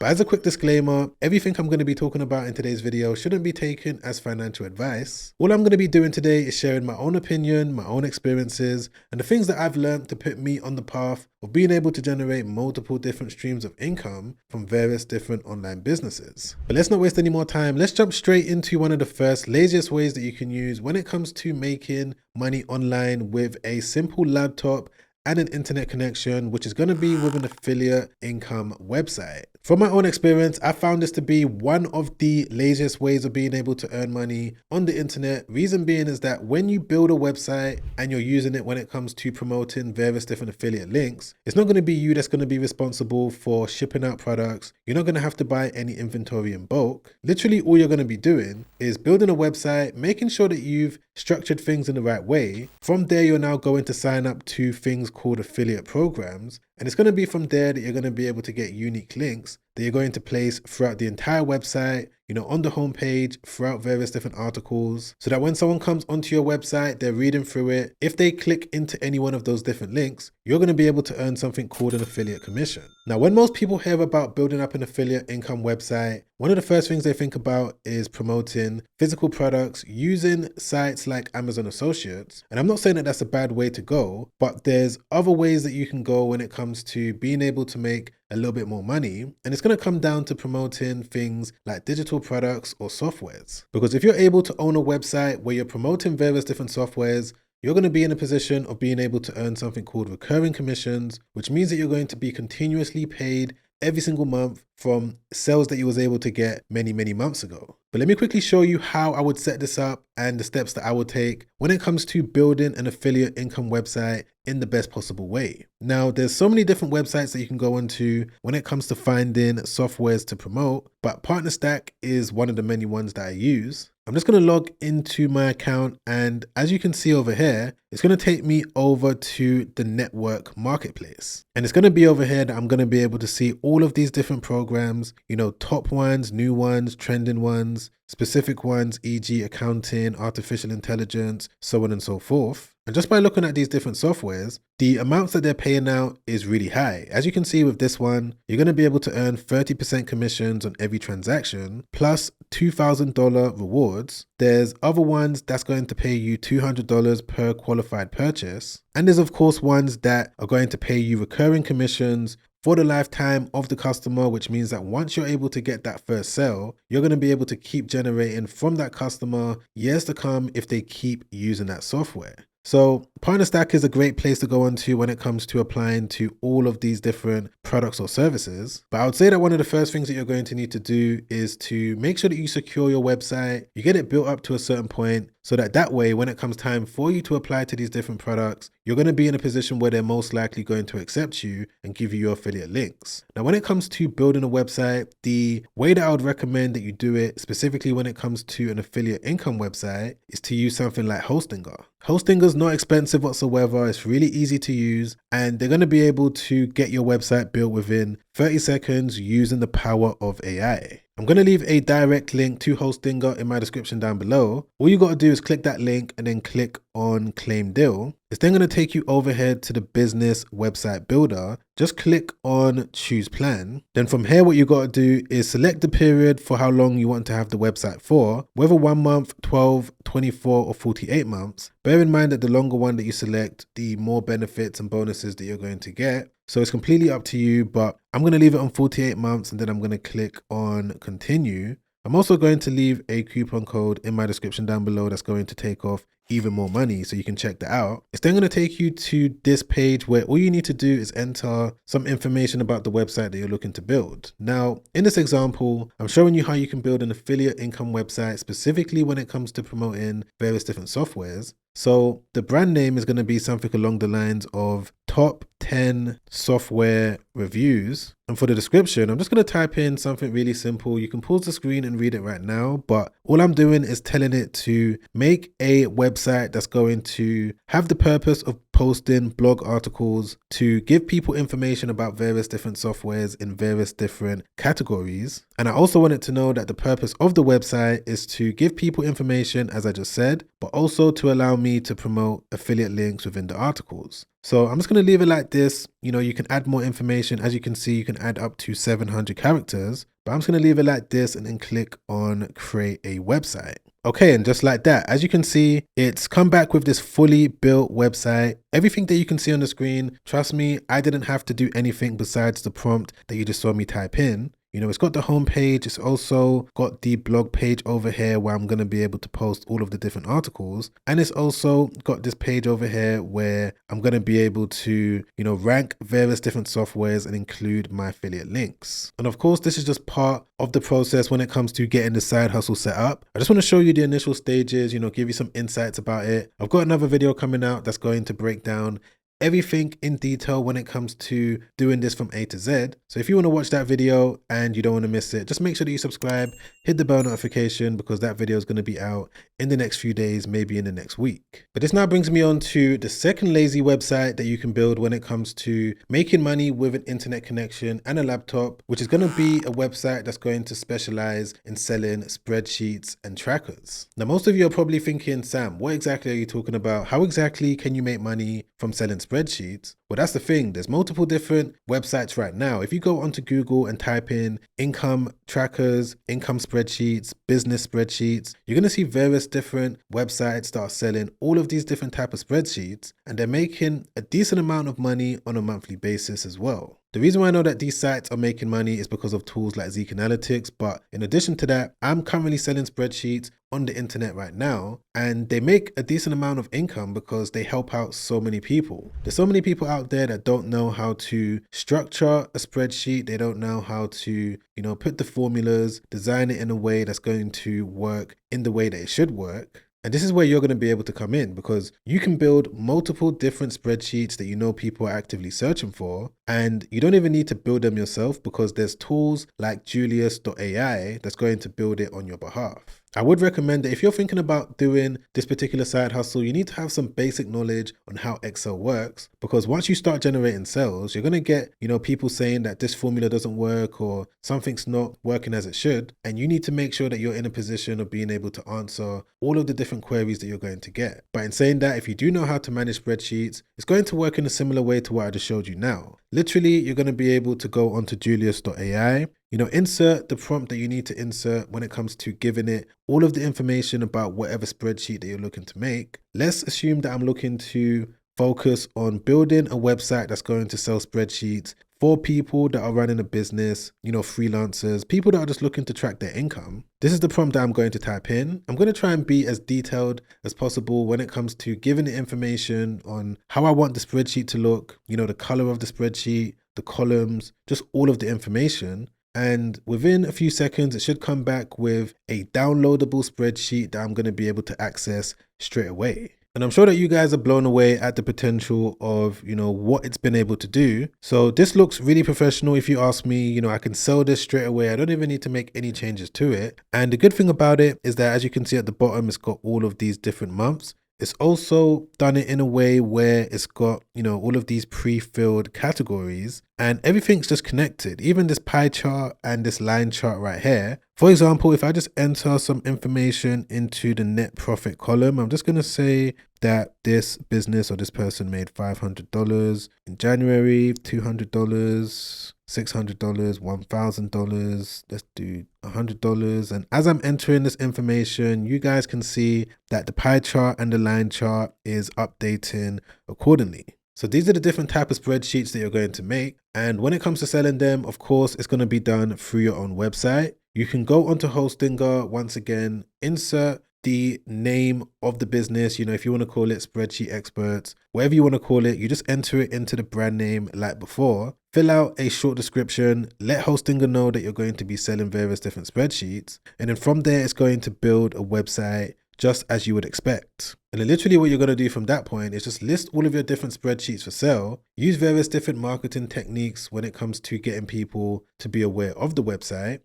But as a quick disclaimer, everything I'm going to be talking about in today's video shouldn't be taken as financial advice. All I'm going to be doing today is sharing my own opinion, my own experiences, and the things that I've learned to put me on the path of being able to generate multiple different streams of income from various different online businesses. But let's not waste any more time. Let's jump straight into one of the first laziest ways that you can use when it comes to making money online with a simple laptop and an internet connection, which is going to be with an affiliate income website. From my own experience, I found this to be one of the laziest ways of being able to earn money on the internet. Reason being is that when you build a website and you're using it when it comes to promoting various different affiliate links, it's not going to be you that's going to be responsible for shipping out products. You're not going to have to buy any inventory in bulk. Literally all you're going to be doing is building a website, making sure that you've structured things in the right way. From there, you're now going to sign up to things called affiliate programs. And it's going to be from there that you're going to be able to get unique links that you're going to place throughout the entire website, on the homepage, throughout various different articles, so that when someone comes onto your website, they're reading through it. If they click into any one of those different links, you're going to be able to earn something called an affiliate commission. Now, when most people hear about building up an affiliate income website, one of the first things they think about is promoting physical products using sites like Amazon Associates. And I'm not saying that that's a bad way to go, but there's other ways that you can go when it comes to being able to make a little bit more money. And it's going to come down to promoting things like digital products or softwares. Because if you're able to own a website where you're promoting various different softwares, you're going to be in a position of being able to earn something called recurring commissions, which means that you're going to be continuously paid every single month from sales that you was able to get many months ago. But let me quickly show you how I would set this up and the steps that I would take when it comes to building an affiliate income website in the best possible way. Now, there's so many different websites that you can go onto when it comes to finding softwares to promote, but PartnerStack is one of the many ones that I use. I'm just going to log into my account, and as you can see over here, it's going to take me over to the network marketplace. And it's going to be over here that I'm going to be able to see all of these different programs, top ones, new ones, trending ones, specific ones, e.g. accounting, artificial intelligence, so on and so forth. And just by looking at these different softwares, the amounts that they're paying out is really high. As you can see with this one, you're going to be able to earn 30% commissions on every transaction, plus $2,000 rewards. There's other ones that's going to pay you $200 per qualified purchase. And there's of course ones that are going to pay you recurring commissions for the lifetime of the customer, which means that once you're able to get that first sale, you're going to be able to keep generating from that customer years to come if they keep using that software. So PartnerStack is a great place to go onto when it comes to applying to all of these different products or services. But I would say that one of the first things that you're going to need to do is to make sure that you secure your website, you get it built up to a certain point, so that way, when it comes time for you to apply to these different products, you're going to be in a position where they're most likely going to accept you and give you your affiliate links. Now, when it comes to building a website, the way that I would recommend that you do it, specifically when it comes to an affiliate income website, is to use something like Hostinger. Hostinger is not expensive whatsoever. It's really easy to use, and they're going to be able to get your website built within 30 seconds using the power of AI. I'm going to leave a direct link to Hostinger in my description down below. All you got to do is click that link and then click on Claim Deal. It's then going to take you over here to the business website builder. Just click on Choose Plan. Then from here, what you got to do is select the period for how long you want to have the website for, whether 1 month, 12, 24, or 48 months. Bear in mind that the longer one that you select, the more benefits and bonuses that you're going to get. So it's completely up to you, but I'm going to leave it on 48 months and then I'm going to click on Continue. I'm also going to leave a coupon code in my description down below that's going to take off even more money, so you can check that out. It's then going to take you to this page where all you need to do is enter some information about the website that you're looking to build. Now, in this example, I'm showing you how you can build an affiliate income website specifically when it comes to promoting various different softwares. So the brand name is going to be something along the lines of top 10 software reviews. And for the description, I'm just going to type in something really simple. You can pause the screen and read it right now, but all I'm doing is telling it to make a website that's going to have the purpose of posting blog articles to give people information about various different softwares in various different categories. And I also wanted to know that the purpose of the website is to give people information, as I just said, but also to allow me to promote affiliate links within the articles. So I'm just going to leave it like this. You can add more information. As you can see, you can add up to 700 characters, but I'm just going to leave it like this and then click on create a website. Okay, and just like that, as you can see, it's come back with this fully built website. Everything that you can see on the screen, trust me, I didn't have to do anything besides the prompt that you just saw me type in. It's got the home page. It's also got the blog page over here where I'm going to be able to post all of the different articles. And it's also got this page over here where I'm going to be able to, rank various different softwares and include my affiliate links. And of course, this is just part of the process when it comes to getting the side hustle set up. I just want to show you the initial stages, give you some insights about it. I've got another video coming out that's going to break down everything in detail when it comes to doing this from A to Z. So if you want to watch that video and you don't want to miss it, just make sure that you subscribe, hit the bell notification, because that video is going to be out in the next few days, maybe in the next week. But this now brings me on to the second lazy website that you can build when it comes to making money with an internet connection and a laptop, which is going to be a website that's going to specialize in selling spreadsheets and trackers. Now, most of you are probably thinking, Sam, what exactly are you talking about? How exactly can you make money from selling spreadsheets? Well, that's the thing. There's multiple different websites right now. If you go onto Google and type in income trackers, income spreadsheets, business spreadsheets, you're going to see various different websites that are selling all of these different type of spreadsheets, and they're making a decent amount of money on a monthly basis as well. The reason why I know that these sites are making money is because of tools like Zeek Analytics. But in addition to that, I'm currently selling spreadsheets on the internet right now, and they make a decent amount of income because they help out so many people. There's so many people out there that don't know how to structure a spreadsheet. They don't know how to, put the formulas, design it in a way that's going to work in the way that it should work. And this is where you're going to be able to come in, because you can build multiple different spreadsheets that people are actively searching for, and you don't even need to build them yourself because there's tools like Julius.ai that's going to build it on your behalf. I would recommend that if you're thinking about doing this particular side hustle, you need to have some basic knowledge on how Excel works, because once you start generating sales, you're going to get, people saying that this formula doesn't work or something's not working as it should. And you need to make sure that you're in a position of being able to answer all of the different queries that you're going to get. But in saying that, if you do know how to manage spreadsheets, it's going to work in a similar way to what I just showed you now. Literally, you're going to be able to go onto Julius.ai, insert the prompt that you need to insert when it comes to giving it all of the information about whatever spreadsheet that you're looking to make. Let's assume that I'm looking to focus on building a website that's going to sell spreadsheets for people that are running a business, freelancers, people that are just looking to track their income. This is the prompt that I'm going to type in. I'm going to try and be as detailed as possible when it comes to giving the information on how I want the spreadsheet to look, the color of the spreadsheet, the columns, just all of the information. And within a few seconds, it should come back with a downloadable spreadsheet that I'm going to be able to access straight away. And I'm sure that you guys are blown away at the potential of, what it's been able to do. So this looks really professional. If you ask me, I can sell this straight away. I don't even need to make any changes to it. And the good thing about it is that, as you can see at the bottom, it's got all of these different months. It's also done it in a way where it's got, all of these pre-filled categories, and everything's just connected. Even this pie chart and this line chart right here. For example, if I just enter some information into the net profit column, I'm just going to say that this business or this person made $500 in January, $200, $600, $1,000. Let's do $100. And as I'm entering this information, you guys can see that the pie chart and the line chart is updating accordingly. So these are the different type of spreadsheets that you're going to make. And when it comes to selling them, of course, it's going to be done through your own website. You can go onto Hostinger, once again, insert the name of the business. If you want to call it Spreadsheet Experts, whatever you want to call it, you just enter it into the brand name like before. Fill out a short description, let Hostinger know that you're going to be selling various different spreadsheets. And then from there, it's going to build a website just as you would expect. And then literally what you're going to do from that point is just list all of your different spreadsheets for sale, use various different marketing techniques when it comes to getting people to be aware of the website,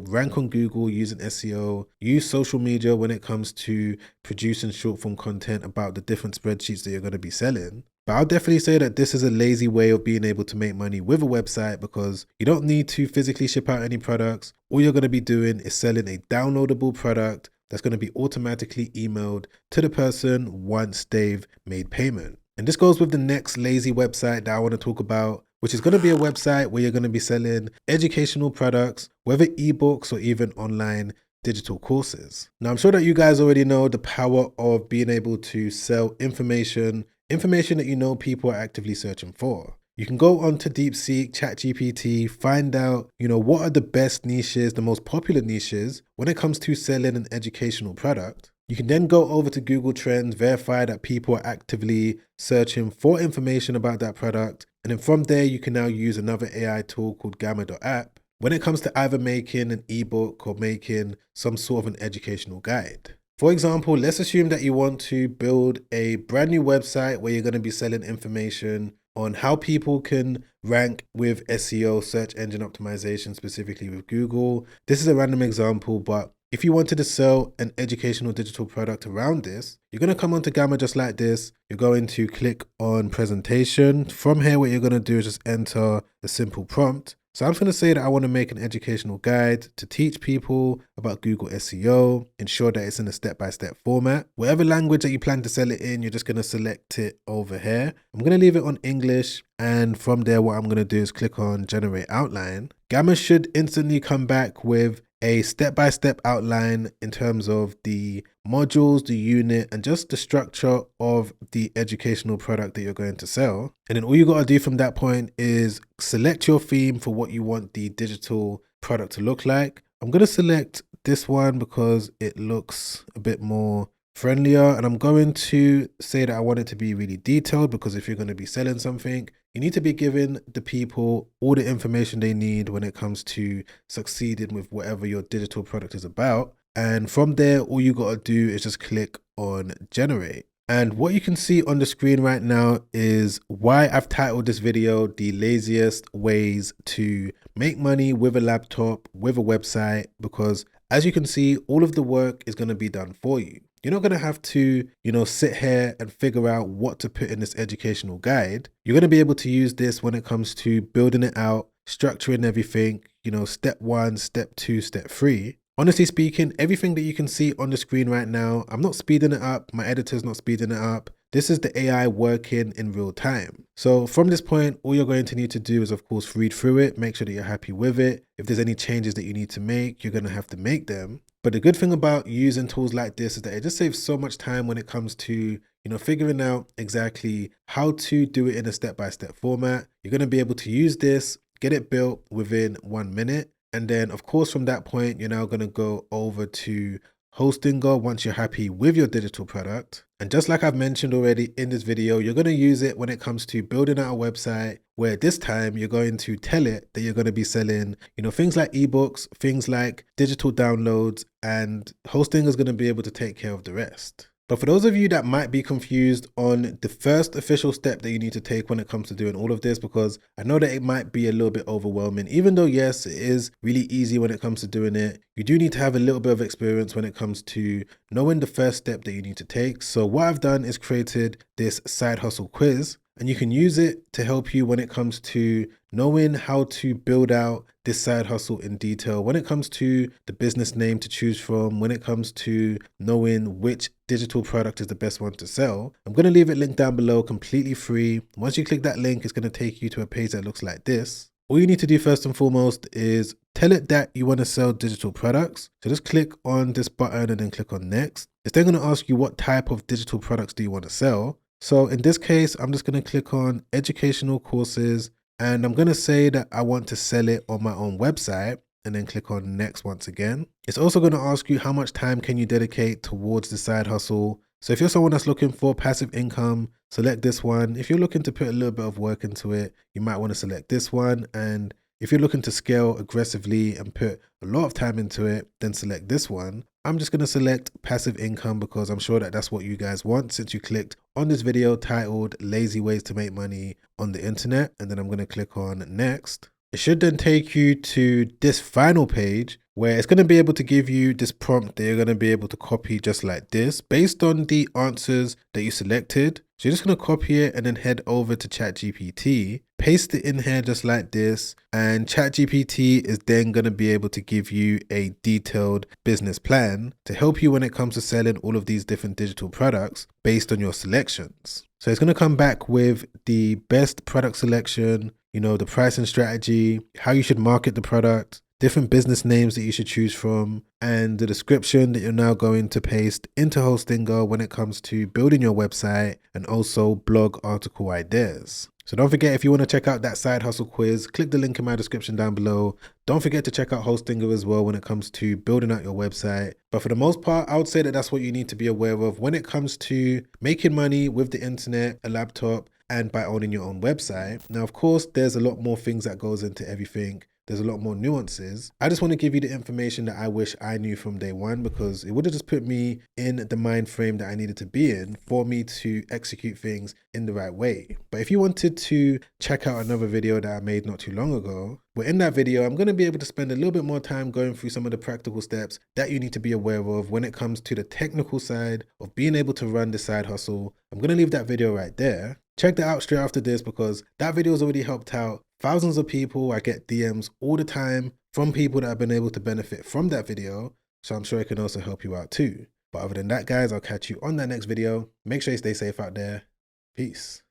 rank on Google using SEO, use social media when it comes to producing short form content about the different spreadsheets that you're going to be selling. But I'll definitely say that this is a lazy way of being able to make money with a website, because you don't need to physically ship out any products. All you're going to be doing is selling a downloadable product that's going to be automatically emailed to the person once they've made payment. And this goes with the next lazy website that I want to talk about, which is going to be a website where you're going to be selling educational products, whether ebooks or even online digital courses. Now, I'm sure that you guys already know the power of being able to sell information that you know people are actively searching for. You can go onto DeepSeek, ChatGPT, find out, what are the best niches, the most popular niches when it comes to selling an educational product. You can then go over to Google Trends, verify that people are actively searching for information about that product. And then from there, you can now use another AI tool called Gamma.app when it comes to either making an ebook or making some sort of an educational guide. For example, let's assume that you want to build a brand new website where you're going to be selling information on how people can rank with SEO, search engine optimization, specifically with Google. This is a random example, but if you wanted to sell an educational digital product around this, you're going to come onto Gamma just like this. You're going to click on presentation. From here, what you're going to do is just enter a simple prompt. So I'm just going to say that I want to make an educational guide to teach people about Google SEO, ensure that it's in a step-by-step format. Whatever language that you plan to sell it in, you're just going to select it over here. I'm going to leave it on English. And from there, what I'm going to do is click on generate outline. Gamma should instantly come back with a step-by-step outline in terms of the modules, the unit, and just the structure of the educational product that you're going to sell. And then all you got to do from that point is select your theme for what you want the digital product to look like. I'm going to select this one because it looks a bit more friendlier, and I'm going to say that I want it to be really detailed, because if you're going to be selling something, you need to be giving the people all the information they need when it comes to succeeding with whatever your digital product is about. And from there, all you got to do is just click on generate. And what you can see on the screen right now is why I've titled this video the laziest ways to make money with a laptop, with a website, because as you can see, all of the work is going to be done for you. You're not going to have to, sit here and figure out what to put in this educational guide. You're going to be able to use this when it comes to building it out, structuring everything, step 1, step 2, step 3. Honestly speaking, everything that you can see on the screen right now, I'm not speeding it up. My editor's not speeding it up. This is the AI working in real time. So from this point, all you're going to need to do is, of course, read through it, make sure that you're happy with it. If there's any changes that you need to make, you're going to have to make them. But the good thing about using tools like this is that it just saves so much time when it comes to, figuring out exactly how to do it in a step-by-step format. You're going to be able to use this, get it built within 1 minute. And then, of course, from that point, you're now going to go over to Hostinger once you're happy with your digital product. And just like I've mentioned already in this video, you're going to use it when it comes to building out a website, where this time you're going to tell it that you're going to be selling, things like ebooks, things like digital downloads, and Hostinger is going to be able to take care of the rest. But for those of you that might be confused on the first official step that you need to take when it comes to doing all of this, because I know that it might be a little bit overwhelming, even though yes, it is really easy when it comes to doing it, you do need to have a little bit of experience when it comes to knowing the first step that you need to take. So what I've done is created this side hustle quiz, and you can use it to help you when it comes to knowing how to build out this side hustle in detail, when it comes to the business name to choose from, when it comes to knowing which digital product is the best one to sell. I'm going to leave it linked down below, completely free. Once you click that link, it's going to take you to a page that looks like this. All you need to do first and foremost is tell it that you want to sell digital products. So just click on this button and then click on next. It's then going to ask you what type of digital products do you want to sell. So in this case, I'm just going to click on educational courses, and I'm going to say that I want to sell it on my own website, and then click on next once again. It's also going to ask you how much time can you dedicate towards the side hustle. So if you're someone that's looking for passive income, select this one. If you're looking to put a little bit of work into it, you might want to select this one. And if you're looking to scale aggressively and put a lot of time into it, then select this one. I'm just going to select passive income because I'm sure that that's what you guys want since you clicked on this video titled Lazy Ways to Make Money on the Internet. And then I'm going to click on next. It should then take you to this final page where it's going to be able to give you this prompt that you're going to be able to copy just like this based on the answers that you selected. So you're just going to copy it and then head over to ChatGPT, paste it in here just like this, and ChatGPT is then going to be able to give you a detailed business plan to help you when it comes to selling all of these different digital products based on your selections. So it's going to come back with the best product selection, the pricing strategy, how you should market the product, different business names that you should choose from, and the description that you're now going to paste into Hostinger when it comes to building your website and also blog article ideas. So don't forget, if you want to check out that side hustle quiz, click the link in my description down below. Don't forget to check out Hostinger as well when it comes to building out your website. But for the most part, I would say that that's what you need to be aware of when it comes to making money with the internet, a laptop, and by owning your own website. Now, of course, there's a lot more things that goes into everything. There's a lot more nuances. I just want to give you the information that I wish I knew from day one, because it would have just put me in the mind frame that I needed to be in for me to execute things in the right way. But if you wanted to check out another video that I made not too long ago, well, in that video, I'm going to be able to spend a little bit more time going through some of the practical steps that you need to be aware of when it comes to the technical side of being able to run the side hustle. I'm going to leave that video right there. Check that out straight after this, because that video has already helped out thousands of people. I get DMs all the time from people that have been able to benefit from that video. So I'm sure it can also help you out too. But other than that, guys, I'll catch you on that next video. Make sure you stay safe out there. Peace.